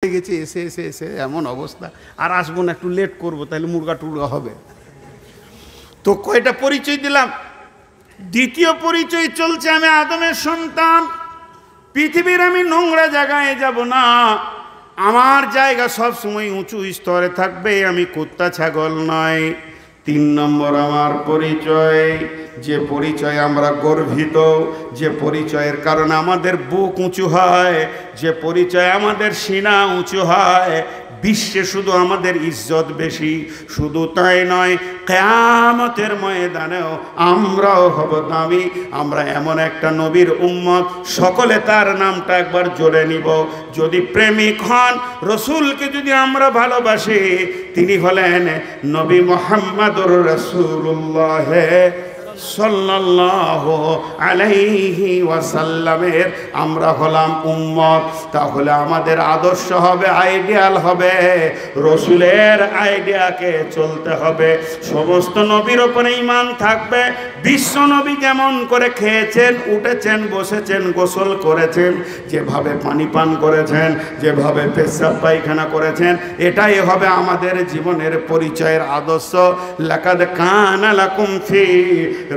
গেছে এসে এসে এসে এমন অবস্থা, আর আসবো না, একটু লেট করবো, তাহলে মুরগা টুরগা হবে। তো কয়টা পরিচয় দিলাম। দ্বিতীয় পরিচয় চলছে, আমি আদমের সন্তান, পৃথিবীর আমি নোংরা জায়গায় যাব না, আমার জায়গা সব সময় উঁচু স্তরে থাকবে, আমি কুত্তা ছাগল নয়। 3 নম্বর আমার পরিচয়, যে পরিচয় আমরা গর্বিত, যে পরিচয়ের কারণে আমাদের বুক উঁচু হয়, যে পরিচয় আমাদের সিনা উঁচু হয়, বিশ্বে শুধু আমাদের ইজ্জত বেশি। শুধু তাই নয়, কিয়ামতের ময়দানেও আমরাও হব দামি। আমরা এমন একটা নবীর উম্মত, সকলে তার নামটা একবার জোরে নিব। যদি প্রেমিক হন, রসুলকে যদি আমরা ভালোবাসি, তিনি হলেন নবী মুহাম্মদুর রাসূলুল্লাহ সাল্লাল্লাহু আলাইহি ওয়াসাল্লামের আমরা হলাম উম্মত। তাহলে আমাদের আদর্শ হবে, আইডিয়াল হবে, রসুলের আইডিয়াকে চলতে হবে। সমস্ত নবীর ওপরে ঈমান থাকবে। বিশ্ব নবী কেমন করে খেয়েছেন, উঠেছেন, বসেছেন, গোসল করেছেন, যেভাবে পানি পান করেছেন, যেভাবে পেশাব পায়খানা করেছেন, এটাই হবে আমাদের জীবনের পরিচয়ের আদর্শ। লাকাদ কানা লাকুম ফি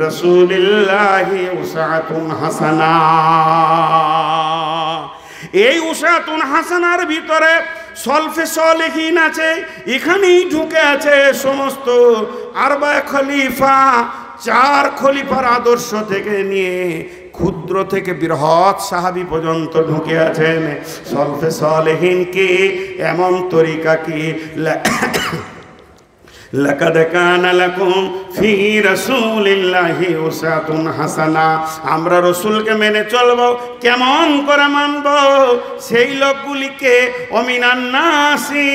রাসূলিল্লাহি উসওয়াতুন হাসানা। এই উসওয়াতুন হাসানার ভিতরে সলফে সালেহিন আছে, এখানেই ঢুকে আছে সমস্ত আরবা খলিফা, 4 খলিফার আদর্শ থেকে নিয়ে ক্ষুদ্র থেকে বৃহৎ সাহাবী পর্যন্ত ঢুকে আছেন। সলফে সালেহিন কি এমন তরিকা কি, লাকাদ কানা লাকুম ফি রাসূলিল্লাহি উসওয়াতুন হাসানা। আমরা রসুলকে মেনে চলবো, কেমন করে মানব? সেই লোকগুলিকে অমিনান নাসি,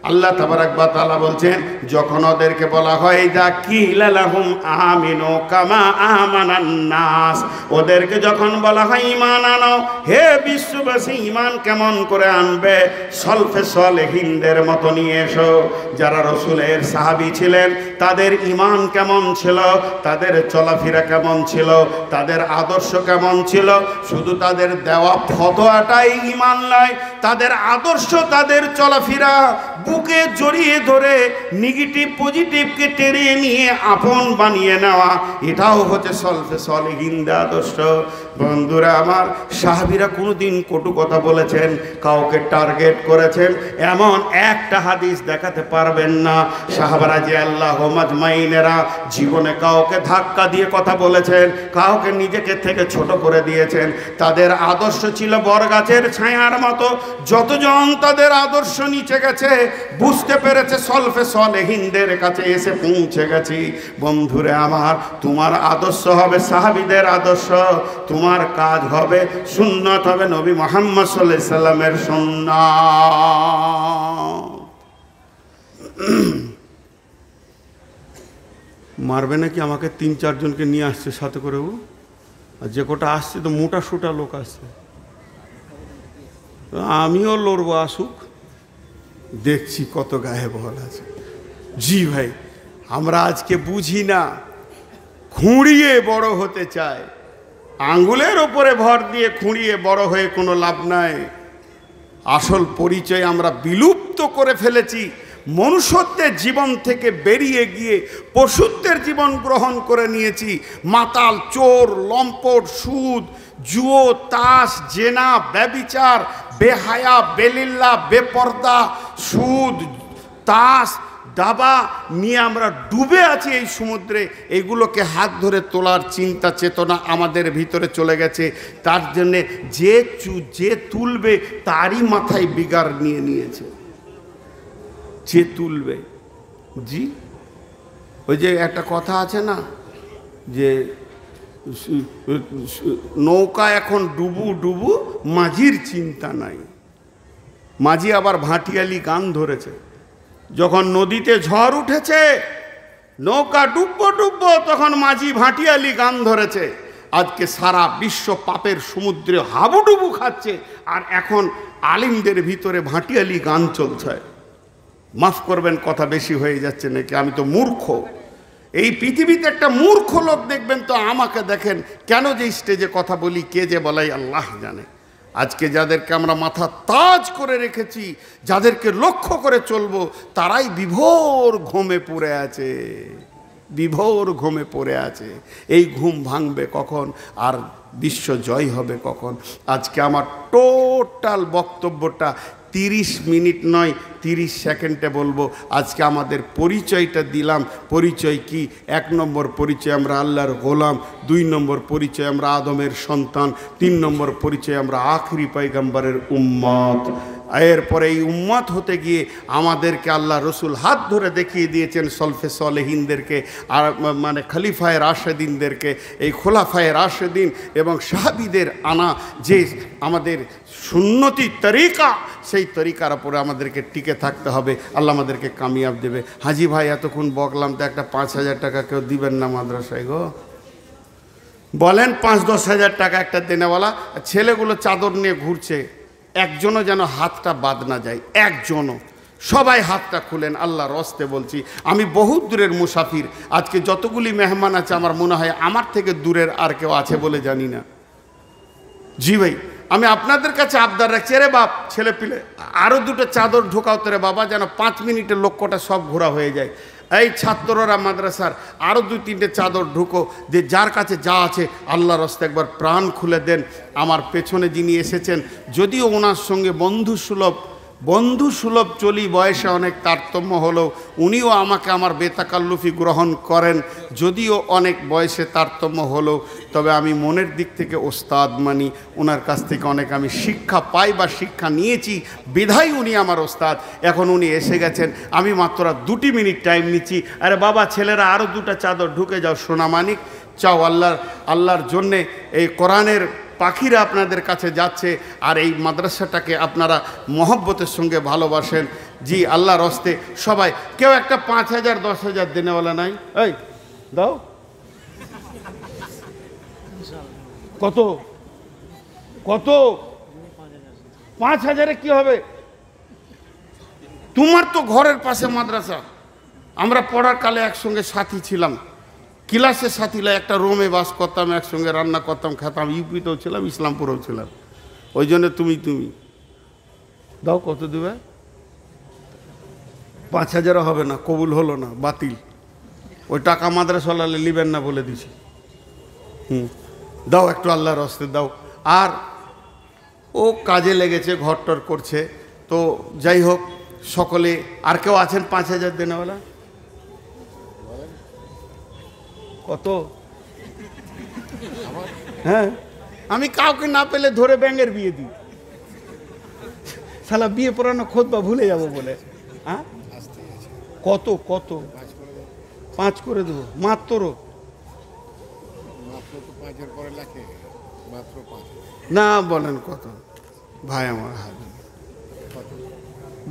আল্লাহ তাবারাক ওয়া তাআলা বলছেন, যখন ওদেরকে বলা হয় যা কিলা লাহুম আমিনু কামা আমানান নাস, ওদেরকে যখন বলা হয় ঈমান আনো, হে বিশ্ববাসী ঈমান কেমন করে আনবে? সলফে সালেহিনদের মতো নিয়ে এসো। যারা রসুলের সাহাবী ছিলেন, তাদের ঈমান কেমন ছিল, তাদের চলাফেরা কেমন ছিল, তাদের আদর্শ কেমন ছিল? শুধু তাদের দেওয়া ফতোয়াটাই ঈমান নয়, তাদের আদর্শ, তাদের চলাফেরা বুকে জড়িয়ে ধরে নেগেটিভ পজিটিভকে টেনে নিয়ে আপন বানিয়ে নেওয়া, এটাও হচ্ছে সলফে সালেহিনদের আদর্শ। বন্ধুরা আমার, সাহাবীরা কোনোদিন কটু কথা বলেছেন, কাউকে টার্গেট করেছেন, এমন একটা হাদিস দেখাতে পারবেন না। সাহাবারা যে আল্লাহ মাজমাইনেরা জীবনে কাউকে ধাক্কা দিয়ে কথা বলেছেন, কাউকে নিজেকে থেকে ছোট করে দিয়েছেন। তাদের আদর্শ ছিল বরগাছের ছায়ার মতো। যতজন তাদের আদর্শ নিচে গেছে, বুঝতে পেরেছে সলফে সালেহিনদের কাছে এসে পৌঁছে গেছি। বন্ধুরে আমার, তোমার আদর্শ হবে সাহাবীদের আদর্শ, তোমার কাজ হবে সুন্নাত, হবে নবী মুহাম্মদ সাল্লাল্লাহু আলাইহি সাল্লামের সুন্নাত। মারবে নাকি আমাকে? 3-4 জনকে নিয়ে আসছে সাথে করে, আর যে কটা আসছে তো মোটা সোটা লোক আসছে। আমিও লড়বো, আসুক, দেখছি কত গায়ে বল আছে। জি ভাই, আমরা আজকে বুঝি না, খুঁড়িয়ে বড় হতে চাই। আঙ্গুলের ওপরে ভর দিয়ে খুঁড়িয়ে বড় হয়ে কোনো লাভ নাই। আসল পরিচয় আমরা বিলুপ্ত করে ফেলেছি। মনুষ্যত্বের জীবন থেকে বেরিয়ে গিয়ে পশুত্বের জীবন গ্রহণ করে নিয়েছি। মাতাল, চোর, লম্পট, সুদ, জুয়ো, তাস, জেনা, ব্যভিচার, বেহায়া, বেলিল্লা, বেপর্দা, সুদ, তাস, দাবা নিয়ে আমরা ডুবে আছি এই সমুদ্রে। এগুলোকে হাত ধরে তোলার চিন্তা চেতনা আমাদের ভিতরে চলে গেছে। তার জন্যে যে তুলবে তারই মাথায় বিগার নিয়ে নিয়েছে। যে তুলবে, জি, ওই যে একটা কথা আছে না, যে নৌকা এখন ডুবু ডুবু, মাঝির চিন্তা নাই। মাঝি আবার ভাটিয়ালি গান ধরেছে। যখন নদীতে ঝড় উঠেছে, নৌকা ডুববো ডুববো, তখন মাঝি ভাটিয়ালি গান ধরেছে। আজকে সারা বিশ্ব পাপের সমুদ্রে হাবুডুবু খাচ্ছে, আর এখন আলিমদের ভিতরে ভাটিয়ালি গান চলছে। মাফ করবেন, কথা বেশি হয়ে যাচ্ছে নাকি? আমি তো মূর্খ। এই পৃথিবীতে একটা মূর্খ লোক দেখবেন তো আমাকে দেখেন, কেন যে স্টেজে কথা বলি, কে যে বলাই আল্লাহ জানে। আজকে যাদেরকে আমরা মাথা তাজ করে রেখেছি, যাদেরকে লক্ষ্য করে চলবো, তারাই বিভোর ঘুমে পড়ে আছে, বিভোর ঘুমে পড়ে আছে। এই ঘুম ভাঙবে কখন, আর বিশ্ব জয় হবে কখন? আজকে আমার টোটাল বক্তব্যটা 30 মিনিট নয়, 30 সেকেন্ডে বলবো। আজকে আমাদের পরিচয়টা দিলাম। পরিচয় কি? 1 নম্বর পরিচয় আমরা আল্লাহর গোলাম, 2 নম্বর পরিচয় আমরা আদমের সন্তান, 3 নম্বর পরিচয় আমরা আখরি পয়গম্বরের উম্মত। এরপরে এই উম্মত হতে গিয়ে আমাদেরকে আল্লাহ রসুল হাত ধরে দেখিয়ে দিয়েছেন সলফে সলেহিনদেরকে, আর মানে খলিফায়ে রাশেদিনদেরকে, এই খোলাফায়ে রাশেদিন এবং সাহাবীদের আনা যে আমাদের সুন্নতি তরিকা, সেই তরিকার উপরে আমাদেরকে টিকে থাকতে হবে। আল্লাহ আমাদেরকে কামিয়াব দেবে। হাজি ভাই এতক্ষণ বকলাম, তো একটা 5,000 টাকা কেউ দিবেন না মাদ্রাসায় গো? বলেন 5-10 হাজার টাকা একটা দেনেওয়ালা। ছেলেগুলো চাদর নিয়ে ঘুরছে, একজনও যেন হাতটা বাদ না যায়, একজনও। সবাই হাতটা খুলেন, আল্লাহর হস্তে বলছি। আমি বহুত দূরের মুসাফির, আজকে যতগুলি মেহমান আছে আমার মনে হয় আমার থেকে দূরের আর কেউ আছে বলে জানি না। জি ভাই, আমি আপনাদের কাছে আবদার রাখছি, রে বাপ ছেলে পিলে আরও 2টো চাদর ঢোকাও তো রে বাবা, যেন 5 মিনিটের লক্ষ্যটা সব ঘোরা হয়ে যায়। এই ছাত্ররা মাদ্রাসার আরও 2-3টে চাদর ঢুকো, যে যার কাছে যা আছে আল্লাহর রাস্তায় একবার প্রাণ খুলে দেন। আমার পেছনে যিনি এসেছেন, যদিও ওনার সঙ্গে বন্ধু সুলভ চলি, বয়সে অনেক তারতম্য হলেও উনিও আমাকে আমার বেতাকাল্লুফি গ্রহণ করেন, যদিও অনেক বয়সে তারতম্য হলেও। তবে আমি মনের দিক থেকে ওস্তাদ মানি, ওনার কাছ থেকে অনেক আমি শিক্ষা পাই বা শিক্ষা নিয়েছি, বিধায় উনি আমার ওস্তাদ। এখন উনি এসে গেছেন, আমি মাত্র 2 মিনিট টাইম নিচ্ছি। আরে বাবা ছেলেরা আরও 2টা চাদর ঢুকে যাও, সোনামানিক চাও আল্লাহর জন্যে। এই কোরআনের পাখিরা আপনাদের কাছে যাচ্ছে, আর এই মাদ্রাসাটাকে আপনারা মহব্বতের সঙ্গে ভালোবাসেন। জি আল্লাহর হস্তে সবাই, কেউ একটা 5,000 10,000 দেনেওয়ালা নাই? এই দাও। কত কত? 5,000-এ কি হবে? তোমার তো ঘরের পাশে মাদ্রাসা, আমরা পড়ার কালে একসঙ্গে সাথী ছিলাম, ক্লাসের সাথীরা একটা রুমে বাস করতাম, একসঙ্গে রান্না করতাম, খেতাম। ইউপিতেও ছিলাম, ইসলামপুরেও ছিলাম। ওই জন্য তুমি দাও। কত দেবে? 5,000 হবে না, কবুল হলো না, বাতিল। ওই টাকা মাদ্রাসাওয়ালা লিবেন না বলে দিছি। দাও একটু আল্লাহর হস্তে দাও। আর ও কাজে লেগেছে, ঘরটর করছে, তো যাই হোক সকলে। আর কেউ আছেন 5,000 দেনেওয়ালা? কত? হ্যাঁ, আমি কাউকে না পেলে ধরে ব্যাঙের বিয়ে দিই, শালা বিয়ে পড়ানো খোদবা ভুলে যাবো বলে। হ্যাঁ কত? 5 করে দেবো মাত্র? না বলেন কত ভাই? আমার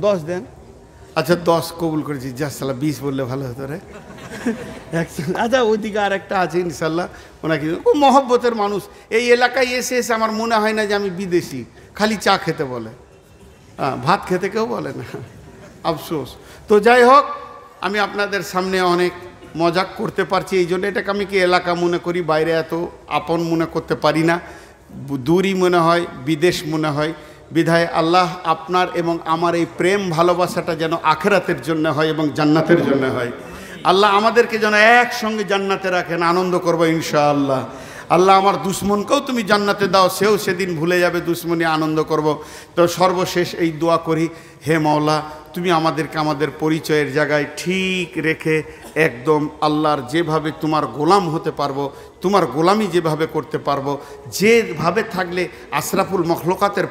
10 দেন। আচ্ছা 10 কবুল করেছি। যা শালা 20 বললে ভালো হতো রে। আচ্ছা ওইদিকে আর একটা আছে ইনশাল্লাহ, ওনাকে ও মহব্বতের মানুষ। এই এলাকায় এসে আমার মনে হয় না যে আমি বিদেশি, খালি চা খেতে বলে, ভাত খেতে কেউ বলে না, আফসোস। তো যাই হোক, আমি আপনাদের সামনে অনেক মজাক করতে পারছি, এই জন্য এটাকে আমি কি এলাকা মনে করি, বাইরে এত আপন মনে করতে পারি না, দূরই মনে হয়, বিদেশ মনে হয়। বিধায় আল্লাহ আপনার এবং আমার এই প্রেম ভালোবাসাটা যেন আখিরাতের জন্য হয় এবং জান্নাতের জন্য হয়। আল্লাহ আমাদেরকে যেন একসঙ্গে জান্নাতে রাখেন, আনন্দ করবো ইনশাআল্লাহ। আল্লাহ আমার দুশ্মনকেও তুমি জান্নাতে দাও, সেও সেদিন ভুলে যাবে দুশ্মনী, আনন্দ করব। তো সর্বশেষ এই দোয়া করি, হে মাওলা তুমি আমাদেরকে আমাদের পরিচয়ের জায়গায় ঠিক রেখে একদম আল্লাহর যেভাবে তোমার গোলাম হতে পারবো, তোমার গোলামি যেভাবে করতে পারবো, যেভাবে থাকলে আশরাফুল মখলুকাতের